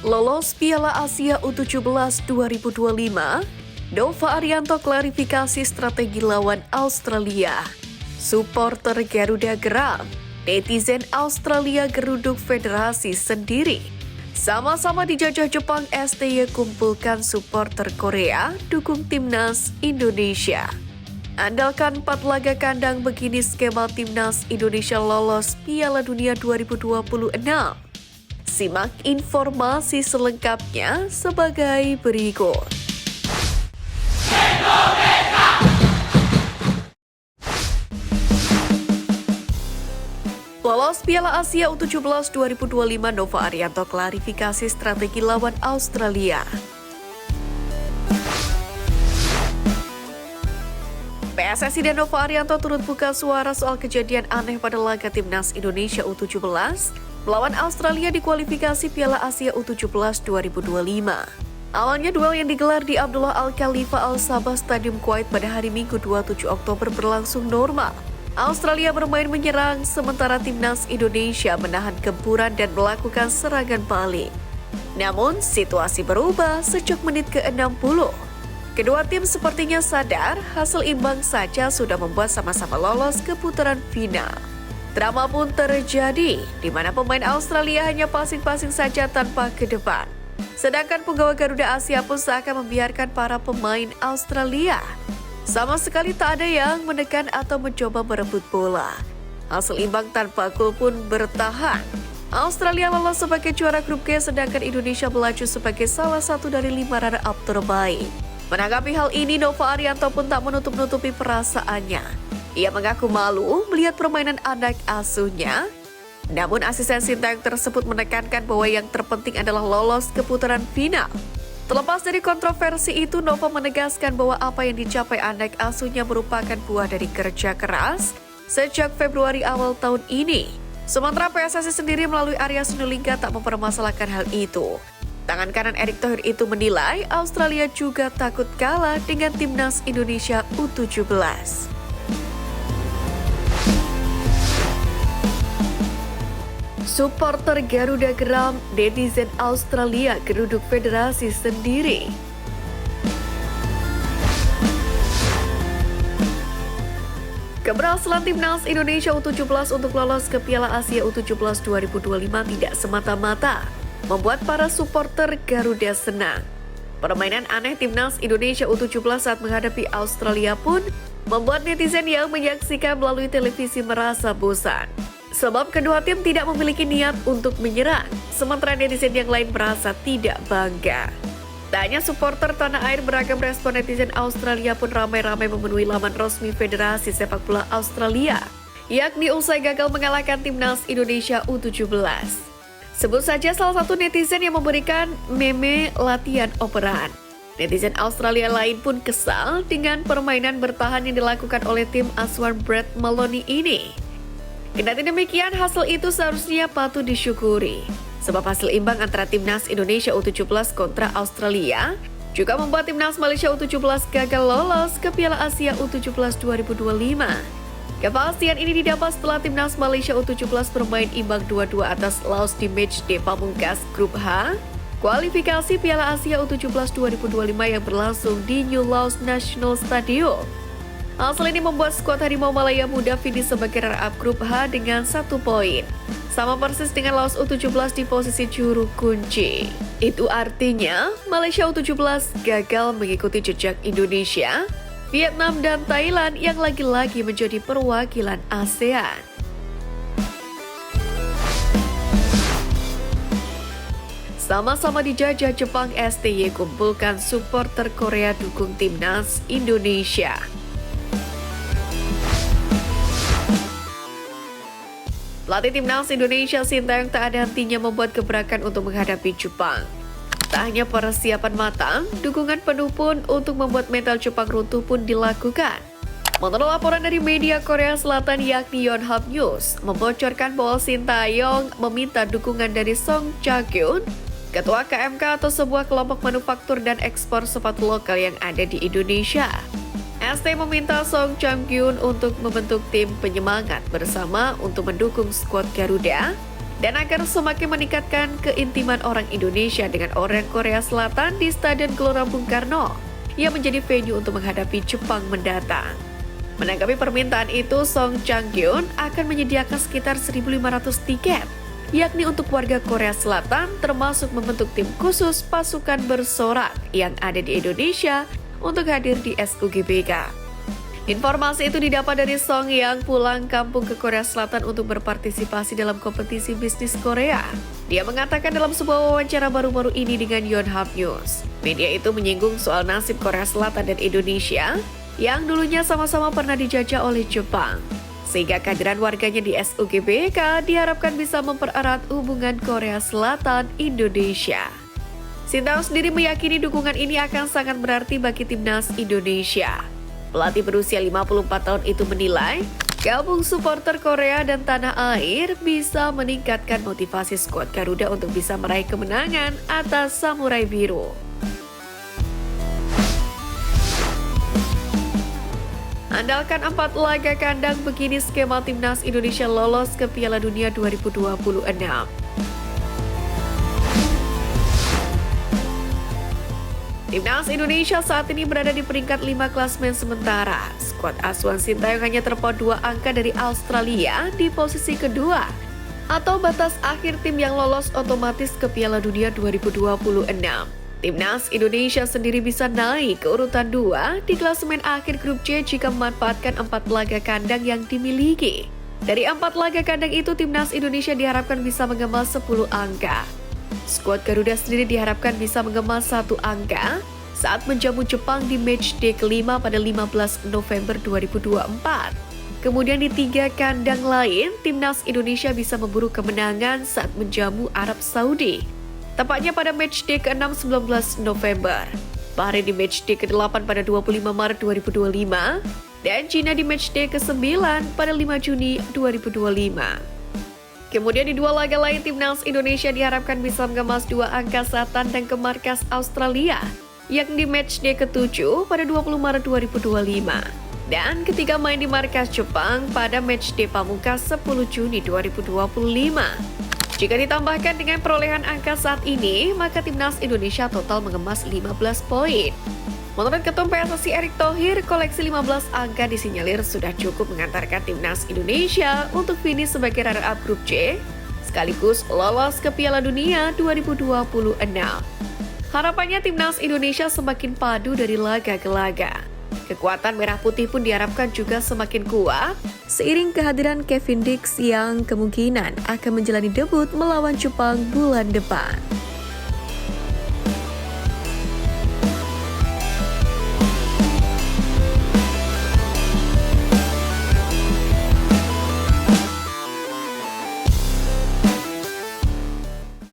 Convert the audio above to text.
Lolos Piala Asia U17 2025, Nova Arianto klarifikasi strategi lawan Australia. Supporter Garuda geram, netizen Australia geruduk federasi sendiri. Sama-sama dijajah Jepang, STY kumpulkan supporter Korea, dukung timnas Indonesia. Andalkan 4 laga kandang, begini skema timnas Indonesia lolos Piala Dunia 2026. Simak informasi selengkapnya sebagai berikut. Lolos Piala Asia U17 2025, Nova Arianto klarifikasi strategi lawan Australia. PSSI dan Nova Arianto turut buka suara soal kejadian aneh pada laga timnas Indonesia U17 melawan Australia di kualifikasi Piala Asia U17 2025. Awalnya duel yang digelar di Abdullah Al-Khalifa Al-Sabah Stadium Kuwait pada hari Minggu 27 Oktober berlangsung normal. Australia bermain menyerang, sementara timnas Indonesia menahan gempuran dan melakukan serangan balik. Namun, situasi berubah sejak menit ke-60. Kedua tim sepertinya sadar hasil imbang saja sudah membuat sama-sama lolos ke putaran final. Drama pun terjadi, di mana pemain Australia hanya passing-passing saja tanpa ke depan. Sedangkan penggawa Garuda Asia pun seakan membiarkan para pemain Australia. Sama sekali tak ada yang menekan atau mencoba merebut bola. Hasil imbang tanpa gol pun bertahan. Australia lolos sebagai juara grup G, sedangkan Indonesia melaju sebagai salah satu dari 5 runner-up terbaik. Menanggapi hal ini, Nova Arianto pun tak menutup-nutupi perasaannya. Ia mengaku malu melihat permainan anak asuhnya. Namun asisten Sintayong tersebut menekankan bahwa yang terpenting adalah lolos ke putaran final. Terlepas dari kontroversi itu, Nova menegaskan bahwa apa yang dicapai anak asuhnya merupakan buah dari kerja keras sejak Februari awal tahun ini. Sementara PSSI sendiri melalui Arya Sinulinga tak mempermasalahkan hal itu. Tangan kanan Erick Thohir itu menilai Australia juga takut kalah dengan timnas Indonesia U17. Supporter Garuda geram, netizen Australia geruduk federasi sendiri. Keberhasilan timnas Indonesia U17 untuk lolos ke Piala Asia U17 2025 tidak semata-mata membuat para supporter Garuda senang. Permainan aneh timnas Indonesia U17 saat menghadapi Australia pun membuat netizen yang menyaksikan melalui televisi merasa bosan. Sebab kedua tim tidak memiliki niat untuk menyerang, sementara netizen yang lain merasa tidak bangga. Tak hanya supporter tanah air, beragam respon netizen Australia pun ramai-ramai memenuhi laman resmi Federasi Sepak Bola Australia, yakni usai gagal mengalahkan timnas Indonesia U17. Sebut saja salah satu netizen yang memberikan meme latihan operan. Netizen Australia lain pun kesal dengan permainan bertahan yang dilakukan oleh tim asuhan Brett Maloney ini. Kendati demikian, hasil itu seharusnya patut disyukuri. Sebab hasil imbang antara timnas Indonesia U17 kontra Australia juga membuat timnas Malaysia U17 gagal lolos ke Piala Asia U17 2025. Kepastian ini didapat setelah timnas Malaysia U17 bermain imbang 2-2 atas Laos di matchday pamungkas grup H, kualifikasi Piala Asia U17 2025 yang berlangsung di New Laos National Stadium. Hasil ini membuat skuad Harimau Malaya Muda finish sebagai runner-up grup H dengan 1 poin. Sama persis dengan Laos U17 di posisi juru kunci. Itu artinya Malaysia U17 gagal mengikuti jejak Indonesia, Vietnam, dan Thailand yang lagi-lagi menjadi perwakilan ASEAN. Sama-sama dijajah Jepang, STY kumpulkan supporter Korea dukung timnas Indonesia. Pelatih timnas Indonesia Sintayong tak ada hentinya membuat gebrakan untuk menghadapi Jepang. Tak hanya persiapan matang, dukungan penuh pun untuk membuat mental Jepang runtuh pun dilakukan. Menurut laporan dari media Korea Selatan yakni Yonhap News, membocorkan bahwa Sintayong meminta dukungan dari Song Cha-kyun, ketua KMK atau sebuah kelompok manufaktur dan ekspor sepatu lokal yang ada di Indonesia. ST meminta Song Cha-kyun untuk membentuk tim penyemangat bersama untuk mendukung skuad Garuda dan akan semakin meningkatkan keintiman orang Indonesia dengan orang Korea Selatan di Stadion Gelora Bung Karno yang menjadi venue untuk menghadapi Jepang mendatang. Menanggapi permintaan itu, Song Chang-kyun akan menyediakan sekitar 1.500 tiket, yakni untuk warga Korea Selatan, termasuk membentuk tim khusus pasukan bersorak yang ada di Indonesia untuk hadir di SUGBK. Informasi itu didapat dari Song yang pulang kampung ke Korea Selatan untuk berpartisipasi dalam kompetisi bisnis Korea. Dia mengatakan dalam sebuah wawancara baru-baru ini dengan Yonhap News, media itu menyinggung soal nasib Korea Selatan dan Indonesia yang dulunya sama-sama pernah dijajah oleh Jepang. Sehingga kehadiran warganya di SUGBK diharapkan bisa mempererat hubungan Korea Selatan-Indonesia. Sintayong sendiri meyakini dukungan ini akan sangat berarti bagi timnas Indonesia. Pelatih berusia 54 tahun itu menilai, gabung supporter Korea dan tanah air bisa meningkatkan motivasi skuad Garuda untuk bisa meraih kemenangan atas Samurai Biru. Andalkan 4 laga kandang, begini skema timnas Indonesia lolos ke Piala Dunia 2026. Timnas Indonesia saat ini berada di peringkat 5 klasemen sementara. Skuad asuhan Sintayong hanya terpaut 2 angka dari Australia di posisi kedua, atau batas akhir tim yang lolos otomatis ke Piala Dunia 2026. Timnas Indonesia sendiri bisa naik ke urutan 2 di klasemen akhir grup C jika memanfaatkan 4 laga kandang yang dimiliki. Dari 4 laga kandang itu, Timnas Indonesia diharapkan bisa mengemas 10 angka. Skuad Garuda sendiri diharapkan bisa mengemas 1 angka saat menjamu Jepang di matchday kelima pada 15 November 2024. Kemudian di 3 kandang lain, Timnas Indonesia bisa memburu kemenangan saat menjamu Arab Saudi, tepatnya pada matchday ke-6 19 November, Bahrain di matchday ke-8 pada 25 Maret 2025, dan China di matchday ke-9 pada 5 Juni 2025. Kemudian di 2 laga lain, Timnas Indonesia diharapkan bisa mengemas 2 angka saat tandang ke markas Australia, yakni di matchday ke-7 pada 20 Maret 2025. Dan ketika main di markas Jepang pada matchday pamungkas 10 Juni 2025. Jika ditambahkan dengan perolehan angka saat ini, maka Timnas Indonesia total mengemas 15 poin. Menurut Ketum PSSI Erick Thohir, koleksi 15 angka disinyalir sudah cukup mengantarkan Timnas Indonesia untuk finish sebagai runner-up grup C, sekaligus lolos ke Piala Dunia 2026. Harapannya Timnas Indonesia semakin padu dari laga ke laga. Kekuatan merah putih pun diharapkan juga semakin kuat, seiring kehadiran Kevin Dix yang kemungkinan akan menjalani debut melawan Jepang bulan depan.